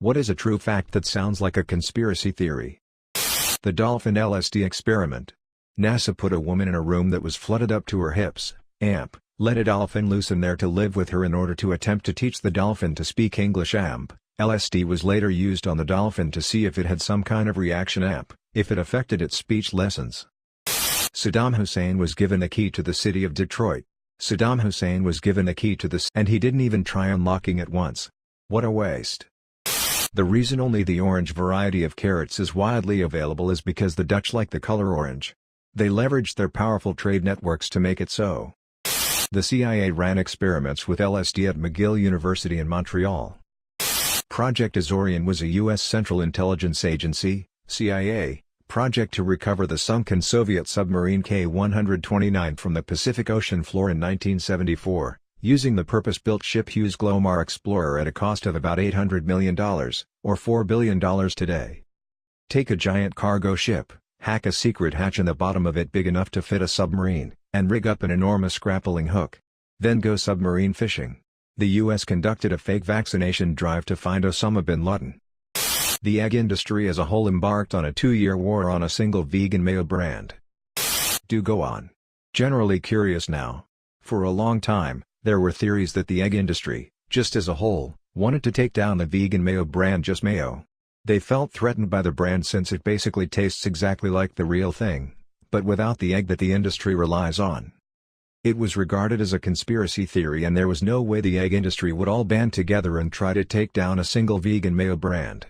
What is a true fact that sounds like a conspiracy theory? The dolphin LSD experiment. NASA put a woman in a room that was flooded up to her hips, let a dolphin loose in there to live with her in order to attempt to teach the dolphin to speak English. LSD was later used on the dolphin to see if it had some kind of reaction if it affected its speech lessons. Saddam Hussein was given the key to the city of Detroit. Saddam Hussein was given the key to this and he didn't even try unlocking it once. What a waste. The reason only the orange variety of carrots is widely available is because the Dutch like the color orange. They leveraged their powerful trade networks to make it so. The CIA ran experiments with LSD at McGill University in Montreal. Project Azorian was a U.S. Central Intelligence Agency, CIA, project to recover the sunken Soviet submarine K-129 from the Pacific Ocean floor in 1974, using the purpose-built ship Hughes Glomar Explorer at a cost of about $800 million, or $4 billion today. Take a giant cargo ship, hack a secret hatch in the bottom of it big enough to fit a submarine, and rig up an enormous grappling hook. Then go submarine fishing. The U.S. conducted a fake vaccination drive to find Osama bin Laden. The egg industry as a whole embarked on a 2-year war on a single vegan mayo brand. Do go on. Generally curious now. For a long time, there were theories that the egg industry, just as a whole, wanted to take down the vegan mayo brand Just Mayo. They felt threatened by the brand since it basically tastes exactly like the real thing, but without the egg that the industry relies on. It was regarded as a conspiracy theory and there was no way the egg industry would all band together and try to take down a single vegan mayo brand.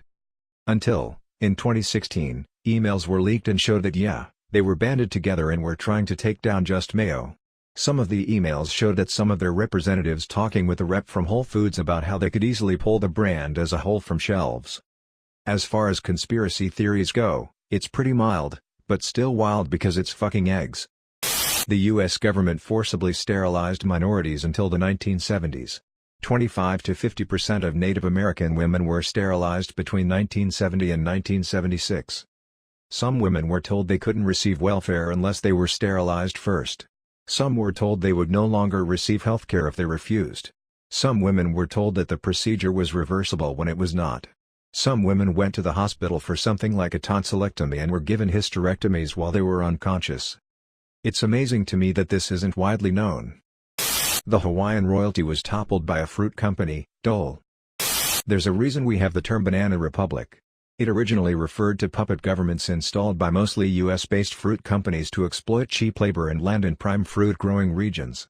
Until, in 2016, emails were leaked and showed that they were banded together and were trying to take down Just Mayo. Some of the emails showed that some of their representatives talking with a rep from Whole Foods about how they could easily pull the brand as a whole from shelves. As far as conspiracy theories go, it's pretty mild, but still wild because it's fucking eggs. The U.S. government forcibly sterilized minorities until the 1970s. 25 to 50% of Native American women were sterilized between 1970 and 1976. Some women were told they couldn't receive welfare unless they were sterilized first. Some were told they would no longer receive healthcare if they refused. Some women were told that the procedure was reversible when it was not. Some women went to the hospital for something like a tonsillectomy and were given hysterectomies while they were unconscious. It's amazing to me that this isn't widely known. The Hawaiian royalty was toppled by a fruit company, Dole. There's a reason we have the term Banana Republic. It originally referred to puppet governments installed by mostly US-based fruit companies to exploit cheap labor and land in prime fruit-growing regions.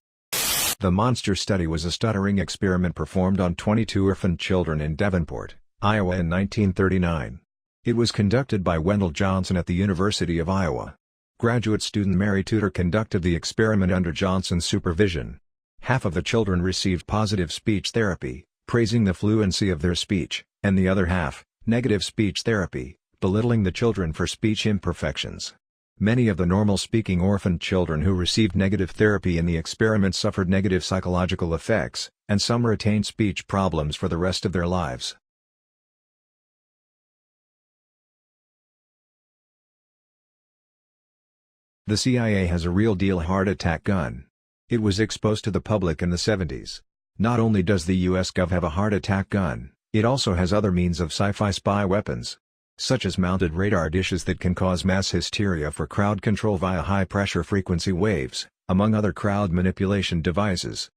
The monster study was a stuttering experiment performed on 22 orphaned children in Devonport, Iowa in 1939. It was conducted by Wendell Johnson at the University of Iowa. Graduate student Mary Tudor conducted the experiment under Johnson's supervision. Half of the children received positive speech therapy, praising the fluency of their speech, and the other half, negative speech therapy, belittling the children for speech imperfections. Many of the normal-speaking orphaned children who received negative therapy in the experiment suffered negative psychological effects, and some retained speech problems for the rest of their lives. The CIA has a real-deal heart attack gun. It was exposed to the public in the 70s. Not only does the US Gov have a heart attack gun, it also has other means of sci-fi spy weapons, such as mounted radar dishes that can cause mass hysteria for crowd control via high-pressure frequency waves, among other crowd manipulation devices.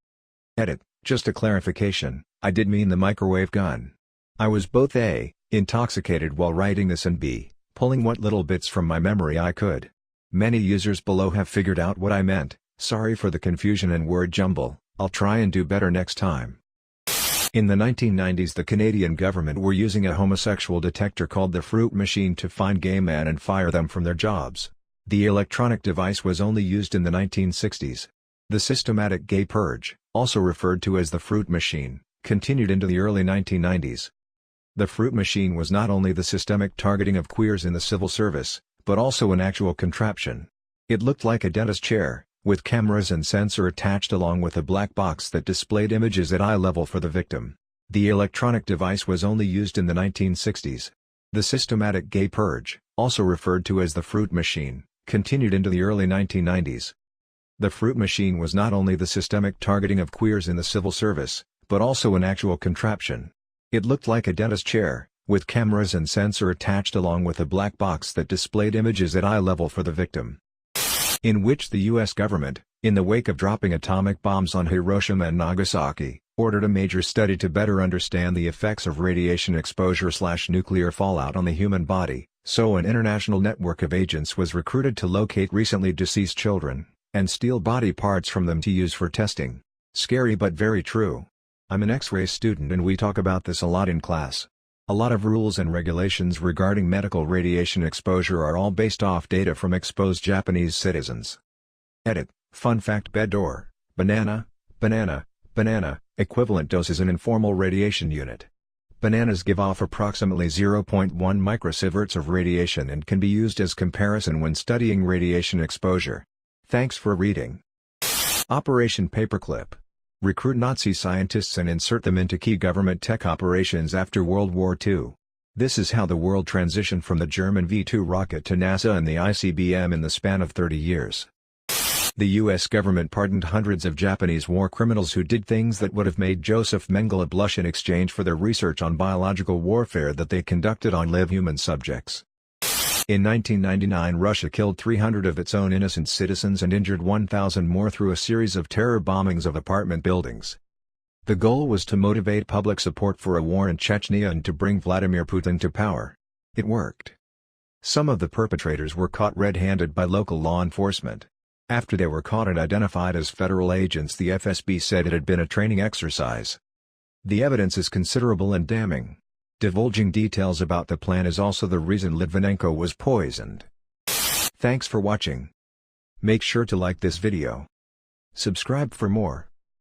Edit: just a clarification, I did mean the microwave gun. I was both A, intoxicated while writing this and B, pulling what little bits from my memory I could. Many users below have figured out what I meant. Sorry for the confusion and word jumble, I'll try and do better next time. In the 1990s the Canadian government were using a homosexual detector called the Fruit Machine to find gay men and fire them from their jobs. The electronic device was only used in the 1960s. The systematic gay purge, also referred to as the Fruit Machine, continued into the early 1990s. The Fruit Machine was not only the systemic targeting of queers in the civil service, but also an actual contraption. It looked like a dentist chair, with cameras and sensor attached along with a black box that displayed images at eye level for the victim. The electronic device was only used in the 1960s. The systematic gay purge, also referred to as the Fruit Machine, continued into the early 1990s. The Fruit Machine was not only the systemic targeting of queers in the civil service, but also an actual contraption. It looked like a dentist chair, with cameras and sensor attached along with a black box that displayed images at eye level for the victim. In which the U.S. government, in the wake of dropping atomic bombs on Hiroshima and Nagasaki, ordered a major study to better understand the effects of radiation exposure/nuclear fallout on the human body, so an international network of agents was recruited to locate recently deceased children, and steal body parts from them to use for testing. Scary but very true. I'm an X-ray student and we talk about this a lot in class. A lot of rules and regulations regarding medical radiation exposure are all based off data from exposed Japanese citizens. Edit. Fun fact: bed or banana, equivalent dose is an informal radiation unit. Bananas give off approximately 0.1 microsieverts of radiation and can be used as comparison when studying radiation exposure. Thanks for reading. Operation Paperclip. Recruit Nazi scientists and insert them into key government tech operations after World War II. This is how the world transitioned from the German V-2 rocket to NASA and the ICBM in the span of 30 years. The U.S. government pardoned hundreds of Japanese war criminals who did things that would have made Joseph Mengele blush in exchange for their research on biological warfare that they conducted on live human subjects. In 1999, Russia killed 300 of its own innocent citizens and injured 1,000 more through a series of terror bombings of apartment buildings. The goal was to motivate public support for a war in Chechnya and to bring Vladimir Putin to power. It worked. Some of the perpetrators were caught red-handed by local law enforcement. After they were caught and identified as federal agents, the FSB said it had been a training exercise. The evidence is considerable and damning. Divulging details about the plan is also the reason Litvinenko was poisoned. Thanks for watching. Make sure to like this video. Subscribe for more.